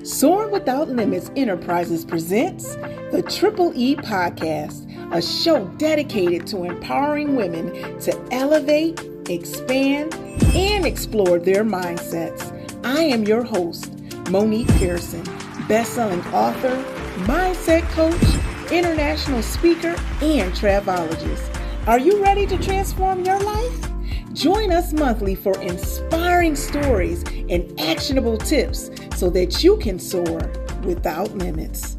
Soaring Without Limits Enterprises presents the Triple E Podcast, a show dedicated to empowering women to elevate, expand, and explore their mindsets. I am your host, Monique Pearson, best-selling author, mindset coach, international speaker, and travelologist. Are you ready to transform your life? Join us monthly for inspiring stories and actionable tips so that you can soar without limits.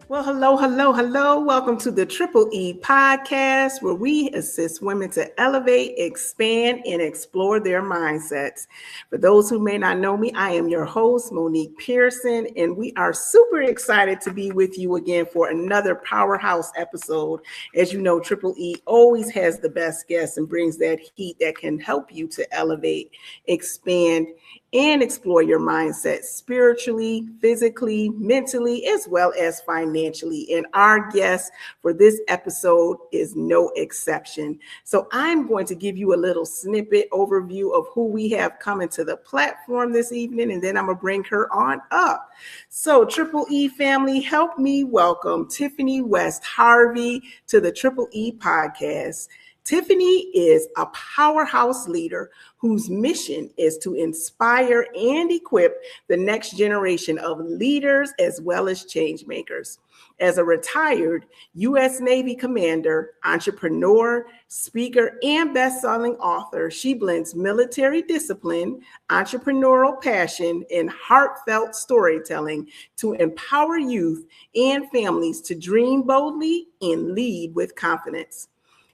Well, hello. Welcome to the Triple E Podcast, where we assist women to elevate, expand, and explore their mindsets. For those who may not know me, I am your host, Monique Pearson, and we are super excited to be with you again for another powerhouse episode. As you know, Triple E always has the best guests and brings that heat that can help you to elevate, expand, and explore your mindset spiritually, physically, mentally, as well as financially. And our guest for this episode is no exception. So I'm going to give you a little snippet overview of who we have coming to the platform this evening, and then I'm going to bring her on up. So Triple E family, help me welcome Tiffany West Harvey to the Triple E Podcast. Tiffany is a powerhouse leader whose mission is to inspire and equip the next generation of leaders as well as change makers. As a retired U.S. Navy commander, entrepreneur, speaker, and best-selling author, she blends military discipline, entrepreneurial passion, and heartfelt storytelling to empower youth and families to dream boldly and lead with confidence.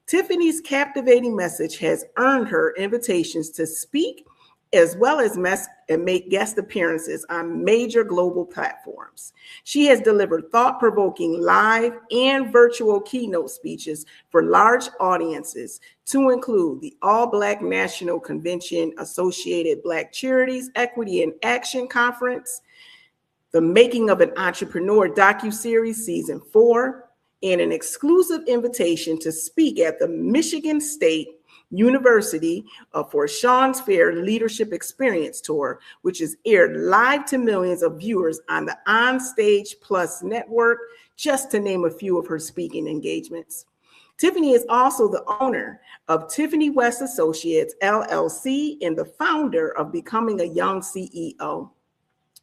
Tiffany's captivating message has earned her invitations to speak as well as make guest appearances on major global platforms. She has delivered thought-provoking live and virtual keynote speeches for large audiences to include the All Black National Convention Associated Black Charities Equity in Action Conference, the Making of an Entrepreneur docuseries Season 4, and an exclusive invitation to speak at the Michigan State University for Sean's Fair Leadership Experience Tour, which is aired live to millions of viewers on the OnStage Plus network, just to name a few of her speaking engagements. Tiffany is also the owner of Tiffany West Associates, LLC, and the founder of Becoming a Young CEO.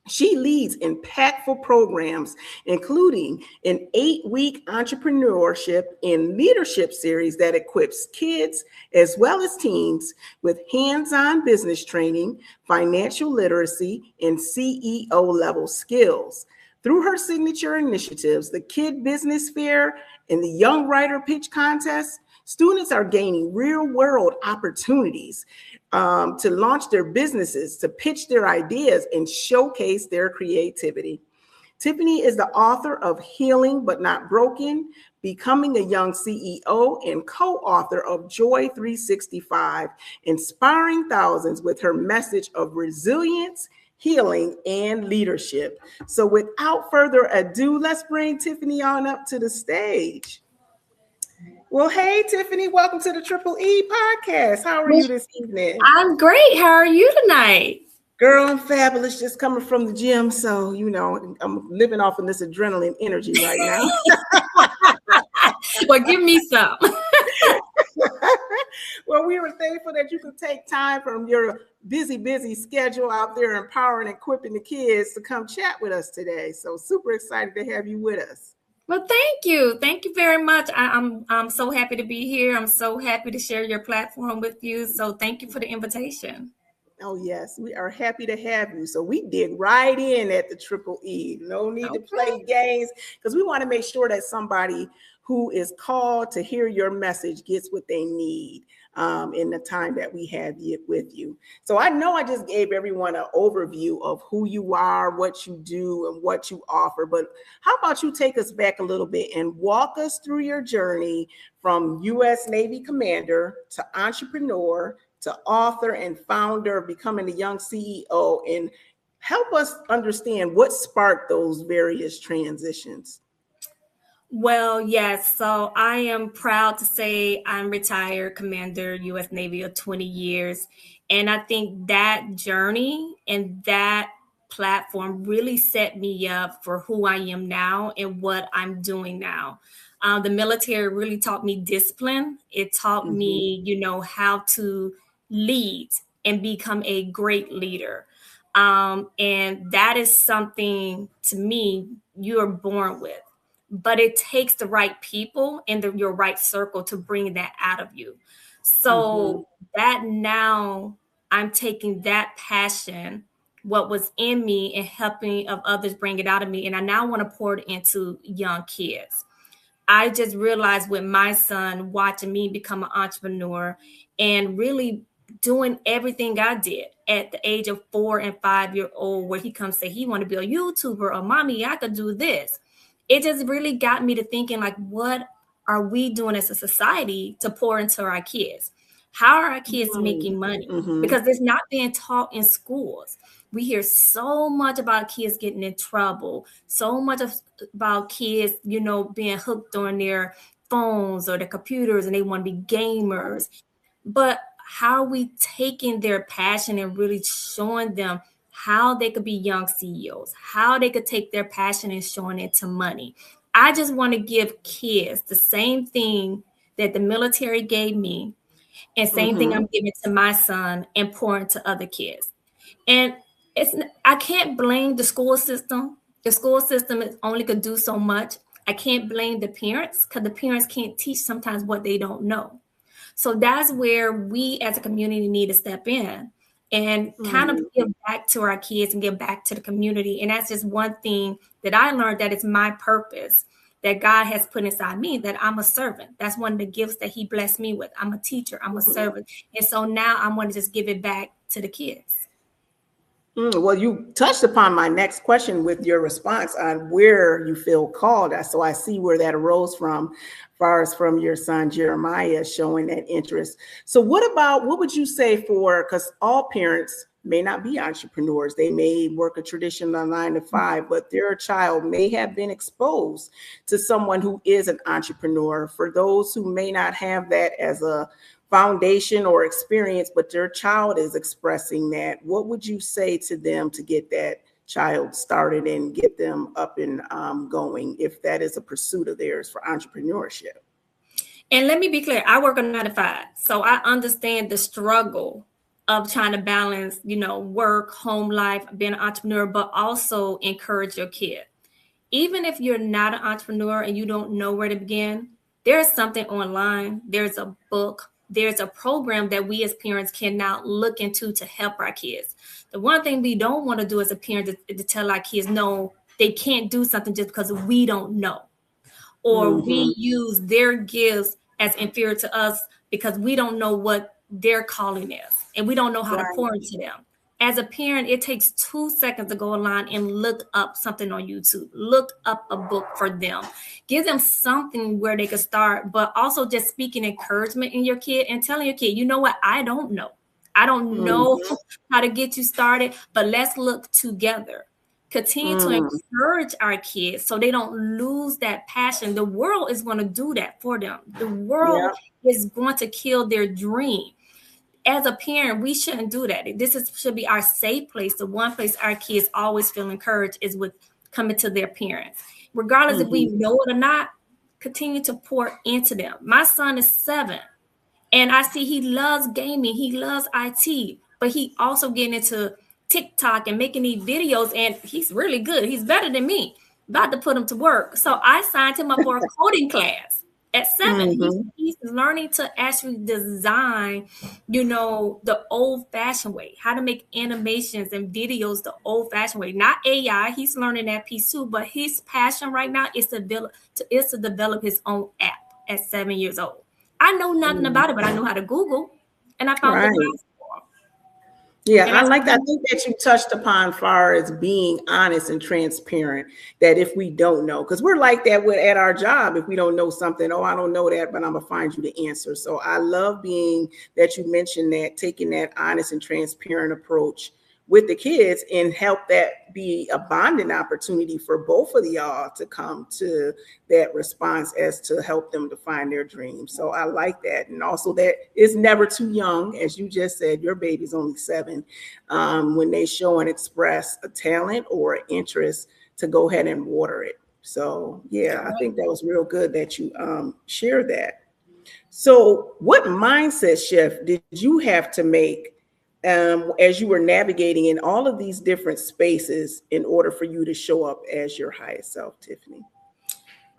She leads impactful programs, including an 8-week entrepreneurship and leadership series that equips kids as well as teens with hands-on business training, financial literacy, and CEO level skills. Through her signature initiatives, the Kid Business Fair and the Young Writer Pitch Contest, students are gaining real-world opportunities to launch their businesses, to pitch their ideas, and showcase their creativity. Tiffany is the author of Healing But Not Broken, Becoming a Young CEO, and co-author of Joy 365, inspiring thousands with her message of resilience, healing, and leadership. So without further ado, let's bring Tiffany on up to the stage. Well, hey, Tiffany, welcome to the Triple E Podcast. How are you this evening? I'm great. How are you tonight? Girl, I'm fabulous. Just coming from the gym. So, you know, I'm living off of this adrenaline energy right now. Well, give me some. Well, we were thankful that you could take time from your busy schedule out there empowering and equipping the kids to come chat with us today. So super excited to have you with us. Well, thank you. Thank you very much. I'm so happy to be here. I'm so happy to share your platform with you. So thank you for the invitation. Oh, yes, we are happy to have you. So we dig right in at the Triple E. No need to play games, because we want to make sure that somebody who is called to hear your message gets what they need in the time that we have with you. So I know I just gave everyone an overview of who you are, what you do, and what you offer. But how about you take us back a little bit and walk us through your journey from U.S. Navy commander to entrepreneur to author and founder of Becoming a Young CEO, and help us understand what sparked those various transitions. Well, yes. So I am proud to say I'm retired commander, U.S. Navy of 20 years. And I think that journey and that platform really set me up for who I am now and what I'm doing now. The military really taught me discipline. It taught me, how to lead and become a great leader. And that is something, to me, you are born with. But it takes the right people and your right circle to bring that out of you. So that now I'm taking that passion, what was in me, and helping of others bring it out of me. And I now want to pour it into young kids. I just realized with my son watching me become an entrepreneur and really doing everything I did at the age of 4 and 5 year old, where he comes say he want to be a YouTuber, or mommy, I could do this. It just really got me to thinking, like, what are we doing as a society to pour into our kids? How are our kids making money? Because it's not being taught in schools. We hear so much about kids getting in trouble, so much about kids, being hooked on their phones or their computers, and they want to be gamers. But how are we taking their passion and really showing them how they could be young CEOs, how they could take their passion and showing it to money? I just want to give kids the same thing that the military gave me, and same thing I'm giving to my son and pouring to other kids. And I can't blame the school system. The school system only could do so much. I can't blame the parents, because the parents can't teach sometimes what they don't know. So that's where we as a community need to step in and kind of give back to our kids and give back to the community. And that's just one thing that I learned, that it's my purpose that God has put inside me, that I'm a servant. That's one of the gifts that he blessed me with. I'm a teacher, I'm a servant. And so now I want to just give it back to the kids. Well, you touched upon my next question with your response on where you feel called. So I see where that arose from, as far as from your son Jeremiah showing that interest. So what would you say because all parents may not be entrepreneurs. They may work a traditional 9-to-5, but their child may have been exposed to someone who is an entrepreneur. For those who may not have that as a foundation or experience, but their child is expressing that, what would you say to them to get that child started and get them up and going, if that is a pursuit of theirs for entrepreneurship? And let me be clear, I work a 9-to-5, so I understand the struggle of trying to balance, work, home life, being an entrepreneur, but also encourage your kid. Even if you're not an entrepreneur and you don't know where to begin, there's something online, there's a book, there's a program that we as parents can now look into to help our kids. The one thing we don't want to do as a parent is to tell our kids, no, they can't do something just because we don't know. Or we use their gifts as inferior to us because we don't know what their calling is and we don't know how to pour into them. As a parent, it takes 2 seconds to go online and look up something on YouTube, look up a book for them, give them something where they can start, but also just speaking encouragement in your kid and telling your kid, you know what, I don't know. I don't know how to get you started, but let's look together. Continue to encourage our kids so they don't lose that passion. The world is going to do that for them. The world is going to kill their dream. As a parent, we shouldn't do that. Should be our safe place. The one place our kids always feel encouraged is with coming to their parents. Regardless if we know it or not, continue to pour into them. My son is 7, and I see he loves gaming. He loves IT, but he also getting into TikTok and making these videos, and he's really good. He's better than me. About to put him to work. So I signed him up for a coding class. At 7, he's learning to actually design, the old-fashioned way, how to make animations and videos the old-fashioned way, not AI. He's learning that piece too, but his passion right now is to develop his own app at 7 years old. I know nothing about it, but I know how to Google, and I found the class. Yeah, I like that. I think that you touched upon far as being honest and transparent, that if we don't know, because we're like that at our job, if we don't know something, I don't know that, but I'm gonna find you the answer. So I love that you mentioned that, taking that honest and transparent approach with the kids and help that be a bonding opportunity for both of y'all to come to that response as to help them to find their dreams. So I like that. And also that it's never too young. As you just said, your baby's only 7. When they show and express a talent or interest, to go ahead and water it. So yeah, I think that was real good that you shared that. So what mindset shift did you have to make as you were navigating in all of these different spaces in order for you to show up as your highest self, Tiffany?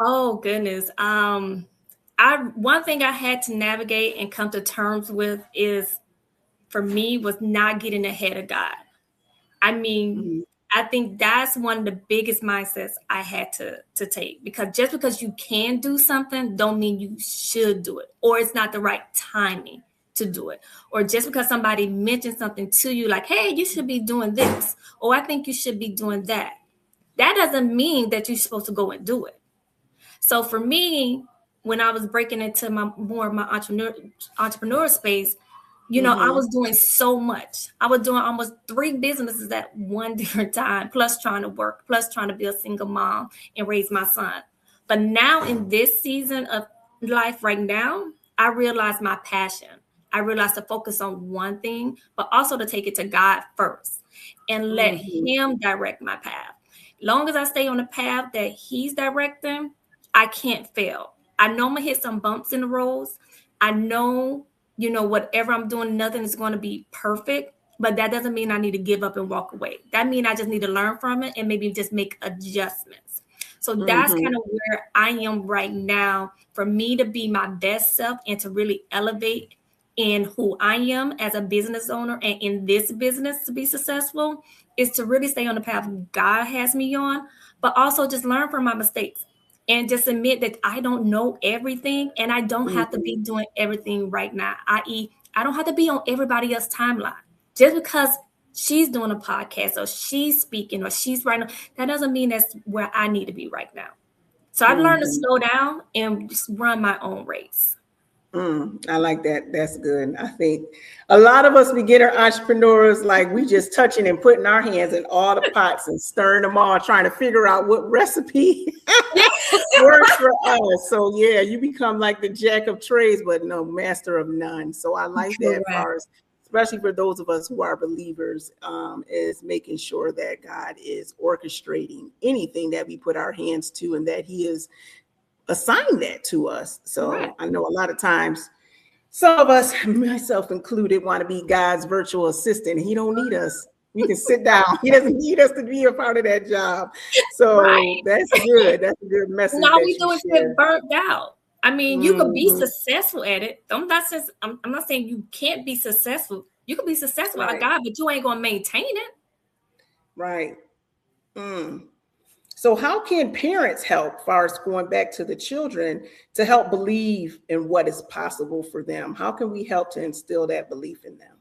Oh goodness. One thing I had to navigate and come to terms with is, for me, was not getting ahead of God. I mean, I think that's one of the biggest mindsets I had to take, because just because you can do something don't mean you should do it, or it's not the right timing to do it. Or just because somebody mentions something to you like, hey, you should be doing this, or I think you should be doing that. That doesn't mean that you're supposed to go and do it. So for me, when I was breaking into my entrepreneur space, I was doing so much. I was doing almost 3 businesses at one different time, plus trying to work, plus trying to be a single mom and raise my son. But now in this season of life right now, I realize my passion. I realize to focus on one thing, but also to take it to God first and let him direct my path. Long as I stay on the path that he's directing, I can't fail. I know I'm going to hit some bumps in the roads. I know, whatever I'm doing, nothing is going to be perfect, but that doesn't mean I need to give up and walk away. That means I just need to learn from it and maybe just make adjustments. So that's kind of where I am right now. For me to be my best self and to really elevate in who I am as a business owner and in this business to be successful, is to really stay on the path God has me on, but also just learn from my mistakes. And just admit that I don't know everything, and I don't have to be doing everything right now, i.e., I don't have to be on everybody else's timeline. Just because she's doing a podcast or she's speaking or she's writing, that doesn't mean that's where I need to be right now. So I've learned to slow down and just run my own race. I like that. That's good. I think a lot of us beginner entrepreneurs, like we just touching and putting our hands in all the pots and stirring them all, trying to figure out what recipe works for us. So yeah, you become like the jack of trades, but no master of none. So I like that part, especially for those of us who are believers, is making sure that God is orchestrating anything that we put our hands to, and that he is assign that to us. So I know a lot of times some of us, myself included, want to be God's virtual assistant. He don't need us. We can sit down. He doesn't need us to be a part of that job. So that's good. That's a good message. All we do is get burnt out. I mean, you could be successful at it. I'm not saying you can't be successful. You can be successful at God, but you ain't going to maintain it. Right. So how can parents help, far as going back to the children, to help believe in what is possible for them? How can we help to instill that belief in them?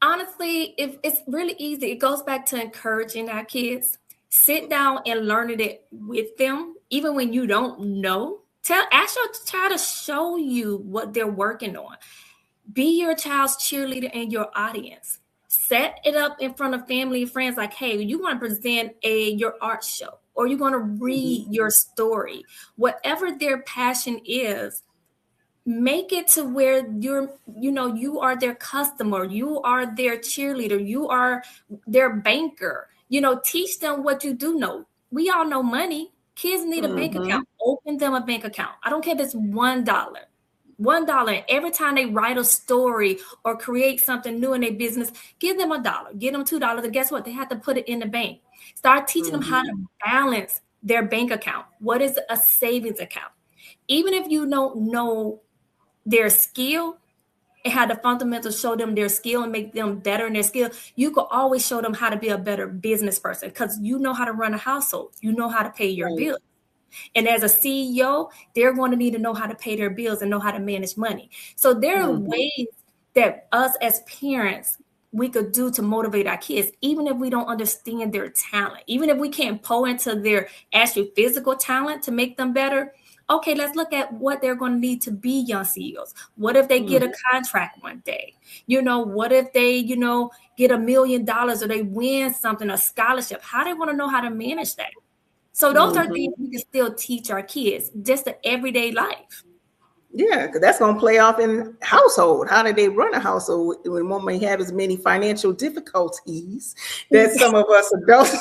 Honestly, if it's really easy. It goes back to encouraging our kids. Sit down and learn it with them, even when you don't know. Ask your child to show you what they're working on. Be your child's cheerleader and your audience. Set it up in front of family and friends like, hey, you want to present your art show, or you're going to read your story. Whatever their passion is, make it to where you are their customer, you are their cheerleader, you are their banker. Teach them what you do know. We all know money. Kids need a bank account. Open them a bank account. I don't care if it's $1. $1. Every time they write a story or create something new in their business, give them $1, give them $2. And guess what? They have to put it in the bank. Start teaching them how to balance their bank account. What is a savings account? Even if you don't know their skill and how the fundamentals show them their skill and make them better in their skill, you could always show them how to be a better business person, because you know how to run a household. You know how to pay your bills. And as a CEO, they're going to need to know how to pay their bills and know how to manage money. So there are ways that us as parents, we could do to motivate our kids, even if we don't understand their talent, even if we can't pour into their actual physical talent to make them better. Okay, let's look at what they're going to need to be young CEOs. What if they get a contract one day? What if they, get $1 million or they win something, a scholarship? How they want to know how to manage that? So those are things we can still teach our kids, just the everyday life. Yeah, because that's going to play off in household. How do they run a household when one may have as many financial difficulties that some of us adults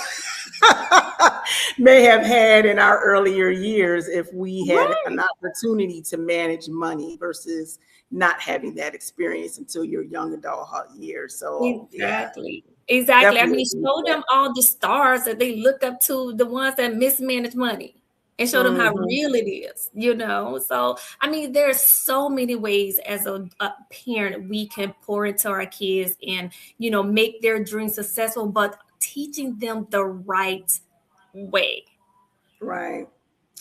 may have had in our earlier years if we had an opportunity to manage money versus not having that experience until your young adult years. So Exactly. yeah, Exactly. I mean, definitely. show them all the stars that they look up to, the ones that mismanage money, and show them how real it is, So, I mean, there's so many ways as a parent we can pour into our kids and, make their dreams successful, but teaching them the right way. Right.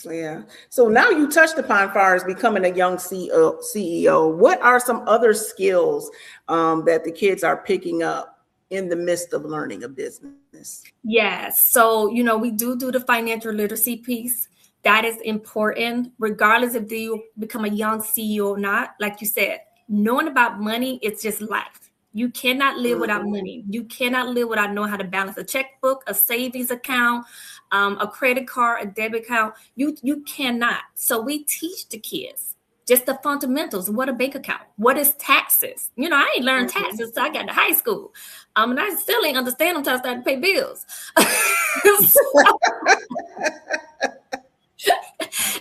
Yeah. So now you touched upon far as becoming a young CEO. What are some other skills that the kids are picking up in the midst of learning a business? Yes. So, we do the financial literacy piece. That is important, regardless if you become a young CEO or not. Like you said, knowing about money, it's just life. You cannot live without money. You cannot live without knowing how to balance a checkbook, a savings account, a credit card, a debit account. You cannot. So we teach the kids just the fundamentals. What a bank account? What is taxes? I ain't learned taxes until I got to high school. And I still ain't understand until I started to pay bills.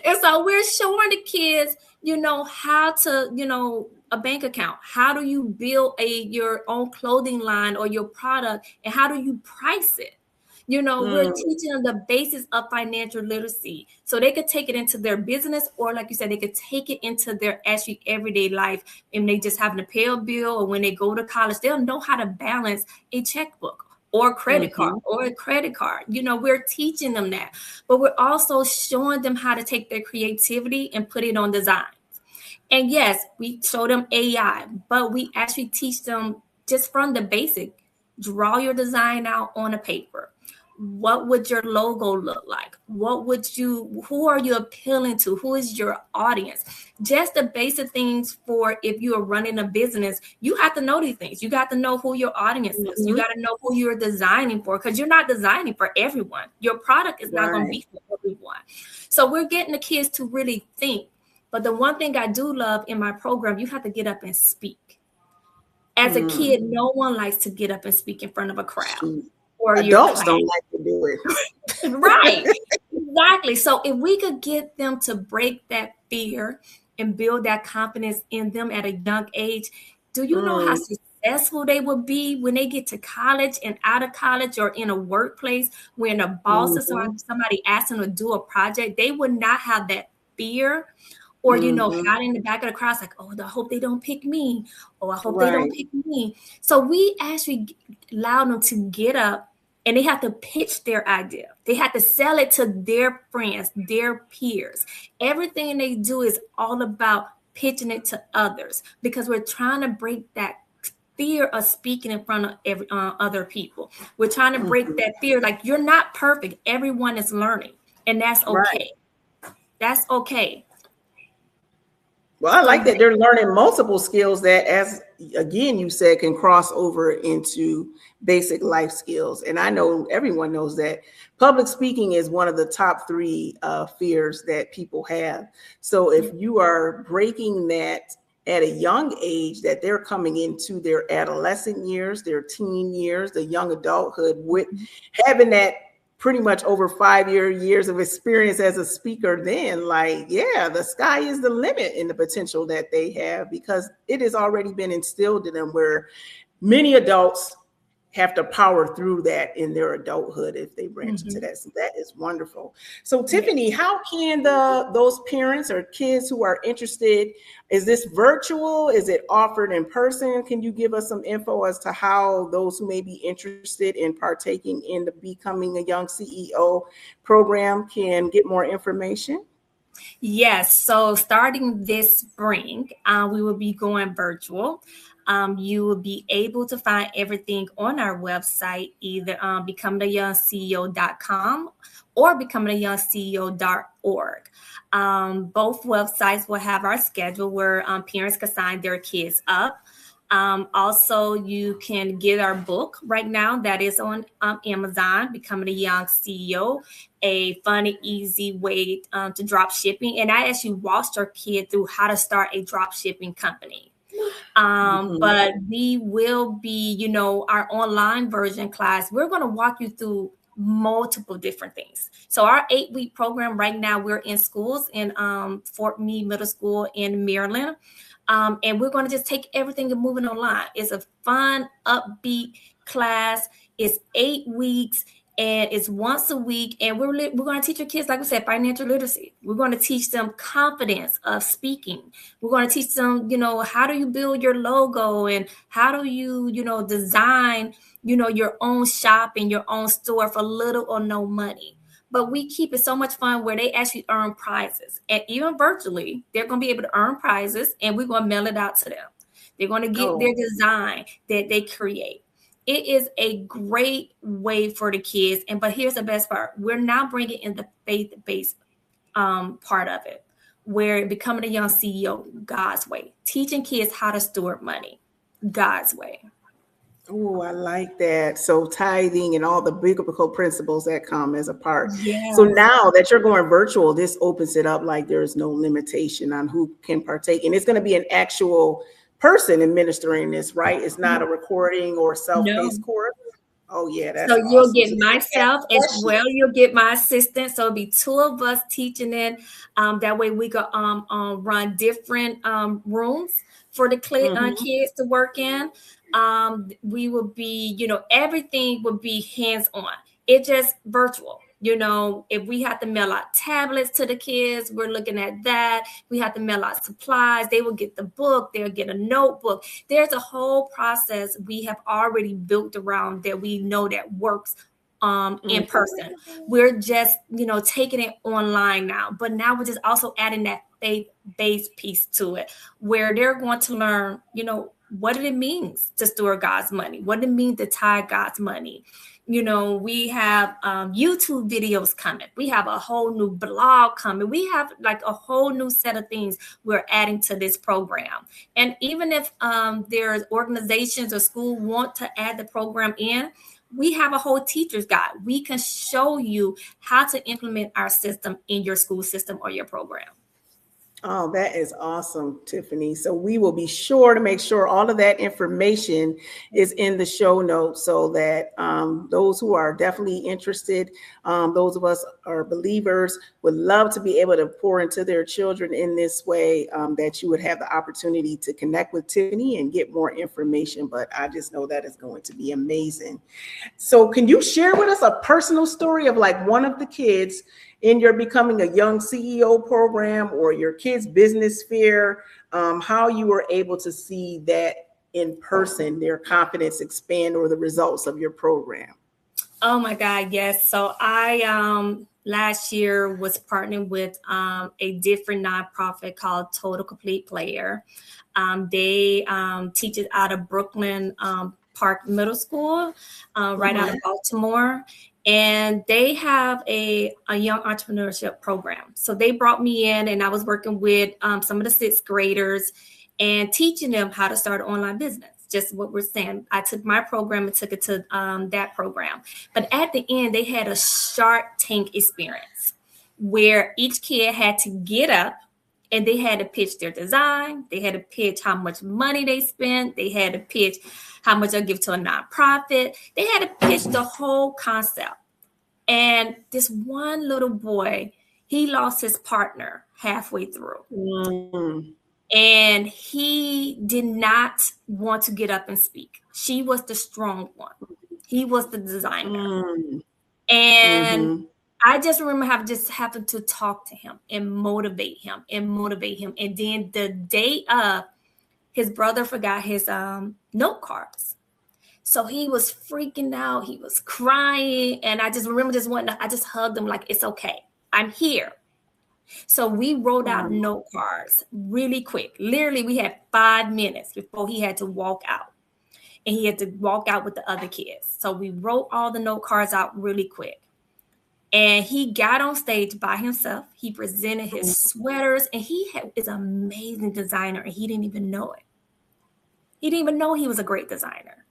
And so we're showing the kids, how to, a bank account. How do you build your own clothing line or your product, and how do you price it? We're teaching them the basis of financial literacy so they could take it into their business, or like you said, they could take it into their actually everyday life. And they just having to pay a bill, or when they go to college, they'll know how to balance a checkbook or a credit card or a credit card. We're teaching them that, but we're also showing them how to take their creativity and put it on design. And yes, we show them AI, but we actually teach them just from the basic. Draw your design out on a paper. What would your logo look like? Who are you appealing to? Who is your audience? Just the basic things for if you are running a business, you have to know these things. You got to know who your audience is. You got to know who you're designing for, because you're not designing for everyone. Your product is not going to be for everyone. So we're getting the kids to really think. But the one thing I do love in my program, you have to get up and speak. As a kid, no one likes to get up and speak in front of a crowd. Or adults don't like to do it. Right. Exactly. So if we could get them to break that fear and build that confidence in them at a young age, do you know how successful they will be when they get to college and out of college, or in a workplace when a boss or somebody asks them to do a project? They would not have that fear. Or, hiding in the back of the crowd, like, oh, I hope they don't pick me. Oh, I hope they don't pick me. So we actually allow them to get up, and they have to pitch their idea. They have to sell it to their friends, their peers. Everything they do is all about pitching it to others, because we're trying to break that fear of speaking in front of other people. We're trying to break that fear. Like, you're not perfect. Everyone is learning, and that's okay. That's okay. Well, I like that they're learning multiple skills that, as again, you said, can cross over into basic life skills. And I know everyone knows that public speaking is one of the top 3 fears that people have. So if you are breaking that at a young age, that they're coming into their adolescent years, their teen years, the young adulthood, with having that pretty much over 5 years of experience as a speaker, then the sky is the limit in the potential that they have, because it has already been instilled in them, where many adults have to power through that in their adulthood if they branch into that. So that is wonderful. So Tiffany, how can those parents or kids who are interested, is this virtual? Is it offered in person? Can you give us some info as to how those who may be interested in partaking in the Becoming a Young CEO program can get more information? Yes. So starting this spring, we will be going virtual. You will be able to find everything on our website, either becomingtheyoungceo.com or becomingtheyoungceo.org. Both websites will have our schedule where parents can sign their kids up. Also, you can get our book right now that is on Amazon, Becoming a Young CEO, a fun and easy way to drop shipping. And I actually walked our kid through how to start a drop shipping company. But we will be, our online version class, we're going to walk you through multiple different things. So our 8-week program right now, we're in schools in Fort Meade Middle School in Maryland. And we're going to just take everything and move it online. It's a fun, upbeat class. It's 8 weeks and it's once a week. And we're going to teach your kids, like we said, financial literacy. We're going to teach them confidence of speaking. We're going to teach them, how do you build your logo and how do you, design, your own shop and your own store for little or no money. But we keep it so much fun where they actually earn prizes. And even virtually, they're going to be able to earn prizes and we're going to mail it out to them. They're going to get their design that they create. It is a great way for the kids. But here's the best part. We're now bringing in the faith-based part of it, where Becoming a Young CEO, God's way. Teaching kids how to steward money, God's way. Oh, I like that. So tithing and all the biblical principles that come as a part. Yes. So now that you're going virtual, this opens it up like there's no limitation on who can partake. And it's going to be an actual person administering this, right? It's not a recording or self-paced course. Oh, yeah. That's so awesome. You'll get myself as well. You'll get my assistant. So it'll be 2 of us teaching it. That way we could run different rooms for the kids to work in. We will be, everything will be hands-on. It's just virtual. If we have to mail out tablets to the kids, we're looking at that. We have to mail out supplies. They will get the book. They'll get a notebook. There's a whole process we have already built around that we know that works in person. We're just, taking it online now. But now we're just also adding that faith-based piece to it, where they're going to learn, what it means to store God's money, what it means to tithe God's money. We have YouTube videos coming. We have a whole new blog coming. We have like a whole new set of things we're adding to this program. And even if there's organizations or school want to add the program in, we have a whole teacher's guide. We can show you how to implement our system in your school system or your program. Oh, that is awesome, Tiffany. So we will be sure to make sure all of that information is in the show notes so that those who are definitely interested, those of us are believers, would love to be able to pour into their children in this way, that you would have the opportunity to connect with Tiffany and get more information. But I just know that is going to be amazing. So can you share with us a personal story of like one of the kids in your Becoming a Young CEO program or your kids' business fair, how you were able to see that in person, their confidence expand, or the results of your program? Oh my God, yes. So I last year was partnering with a different nonprofit called Total Complete Player. They teach it out of Brooklyn Park Middle School, right out of Baltimore. And they have a young entrepreneurship program. So they brought me in and I was working with some of the 6th graders and teaching them how to start an online business. Just what we're saying. I took my program and took it to that program. But at the end, they had a Shark Tank experience where each kid had to get up and they had to pitch their design. They had to pitch how much money they spent. They had to pitch how much they'll give to a nonprofit. They had to pitch the whole concept. And this one little boy, he lost his partner halfway through. And he did not want to get up and speak. She was the strong one. He was the designer. And I just remember having to talk to him and motivate him. And then the day of, his brother forgot his note cards. So he was freaking out. He was crying. And I just remember I just hugged him like, it's okay. I'm here. So we wrote out note cards really quick. Literally, we had 5 minutes before he had to walk out. And he had to walk out with the other kids. So we wrote all the note cards out really quick. And he got on stage by himself. He presented his sweaters, and is an amazing designer, and he didn't even know it. He didn't even know he was a great designer.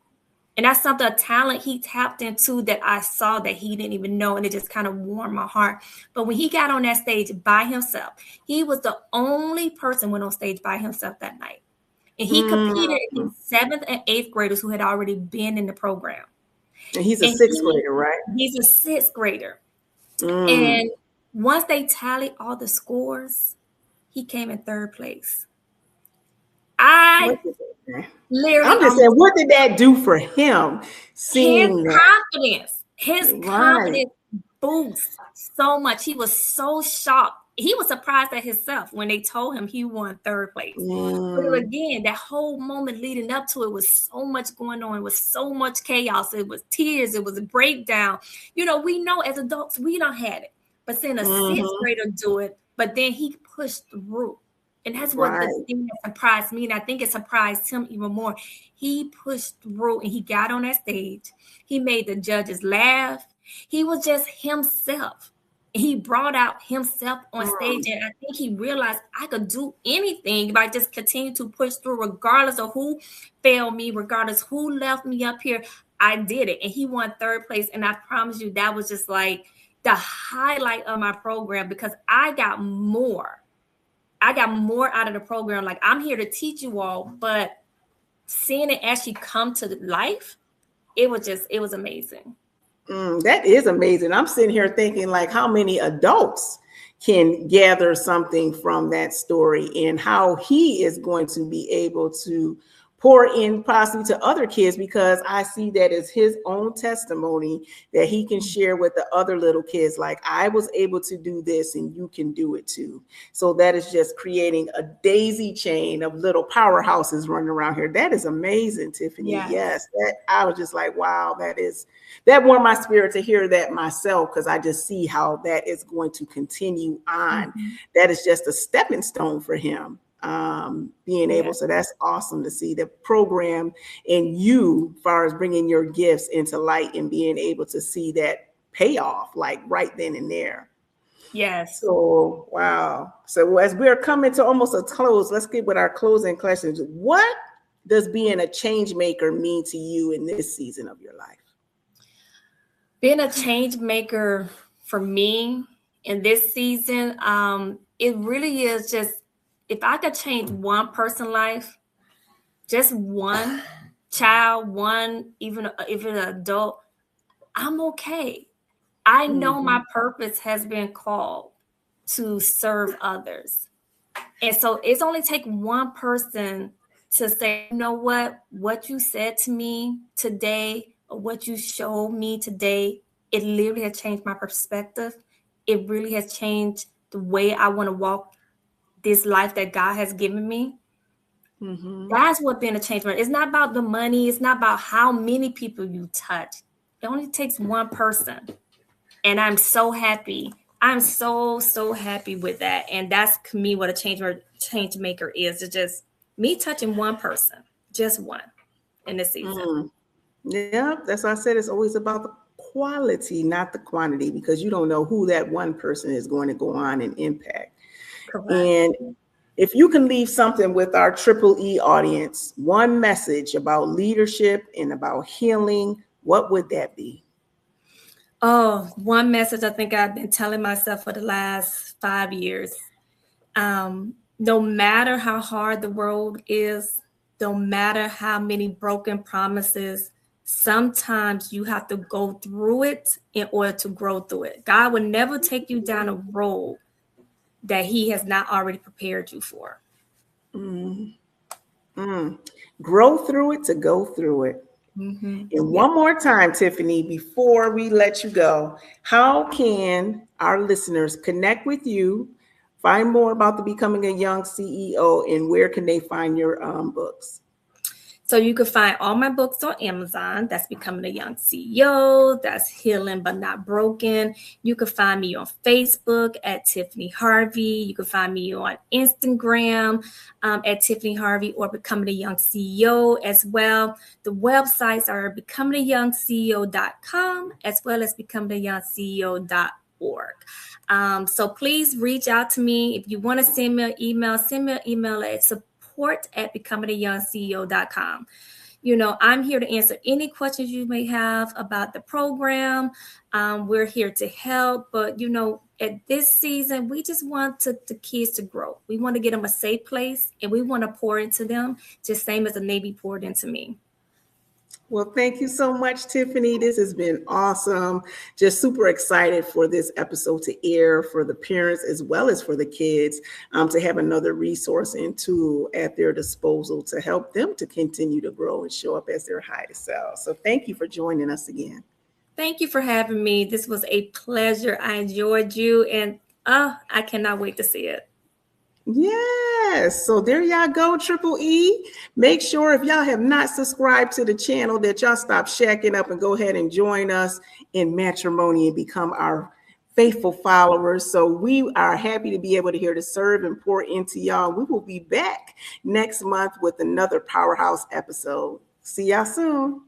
And that's something, a talent he tapped into that I saw that he didn't even know, and it just kind of warmed my heart. But when he got on that stage by himself, he was the only person went on stage by himself that night. And he competed against 7th and 8th graders who had already been in the program. And he's a 6th grader, right? He's a 6th grader. And once they tallied all the scores, he came in 3rd place. I'm just saying, what did that do for him? Seeing his confidence boost so much. He was so shocked. He was surprised at himself when they told him he won 3rd place. But again, that whole moment leading up to it was so much going on. It was so much chaos. It was tears. It was a breakdown. You know, we know as adults, we don't have it. But seeing a 6th grader do it, but then he pushed through. And that's what the thing that surprised me. And I think it surprised him even more. He pushed through and he got on that stage. He made the judges laugh. He was just himself. He brought out himself on stage, and I think he realized I could do anything if I just continue to push through, regardless of who failed me, regardless who left me up here. I did it, and he won 3rd place. And I promise you, that was just like the highlight of my program, because I got more out of the program. Like, I'm here to teach you all, but seeing it actually come to life, it was amazing. That is amazing. I'm sitting here thinking, like, how many adults can gather something from that story, and how he is going to be able to pour in possibly to other kids, because I see that as his own testimony that he can share with the other little kids. Like, I was able to do this and you can do it too. So that is just creating a daisy chain of little powerhouses running around here. That is amazing, Tiffany. Yes. That, I was just like, wow, that warmed my spirit to hear that myself, because I just see how that is going to continue on. That is just a stepping stone for him. Being able, so that's awesome to see the program and you, as far as bringing your gifts into light and being able to see that payoff, like right then and there. Yes. So, wow. So as we're coming to almost a close, let's get with our closing questions. What does being a change maker mean to you in this season of your life? Being a change maker for me in this season, it really is just, if I could change one person's life, just one child, one, even an adult, I'm okay. I know my purpose has been called to serve others. And so it's only take one person to say, you know what you said to me today, or what you showed me today, it literally has changed my perspective. It really has changed the way I want to walk this life that God has given me. That's what being a change maker. It's not about the money. It's not about how many people you touch. It only takes one person. And I'm so happy. I'm so happy with that. And that's to me what a change maker is. It's just me touching one person, just one in this season. Yeah, that's why I said it's always about the quality, not the quantity, because you don't know who that one person is going to go on and impact. Correct. And if you can leave something with our Triple E audience, one message about leadership and about healing, what would that be? Oh, one message I think I've been telling myself for the last 5 years. No matter how hard the road is, no matter how many broken promises, sometimes you have to go through it in order to grow through it. God will never take you down a road that he has not already prepared you for. Grow through it to go through it. And one more time, Tiffany, before we let you go, how can our listeners connect with you, find more about the Becoming a Young CEO, and where can they find your books? So you can find all my books on Amazon. That's Becoming a Young CEO. That's Healing But Not Broken. You can find me on Facebook at Tiffany Harvey. You can find me on Instagram at Tiffany Harvey, or Becoming a Young CEO as well. The websites are becomingayoungceo.com as well as becomingayoungceo.org. So please reach out to me. If you want to send me an email at support@becomingayoungceo.com. I'm here to answer any questions you may have about the program. We're here to help, but at this season, we just want the kids to grow. We want to get them a safe place, and we want to pour into them, just same as the Navy poured into me. Well, thank you so much, Tiffany. This has been awesome. Just super excited for this episode to air for the parents as well as for the kids, to have another resource and tool at their disposal to help them to continue to grow and show up as their highest self. So thank you for joining us again. Thank you for having me. This was a pleasure. I enjoyed you, and I cannot wait to see it. Yes. So there y'all go, Triple E. Make sure if y'all have not subscribed to the channel that y'all stop shacking up and go ahead and join us in matrimony and become our faithful followers. So we are happy to be able to here to serve and pour into y'all. We will be back next month with another powerhouse episode. See y'all soon.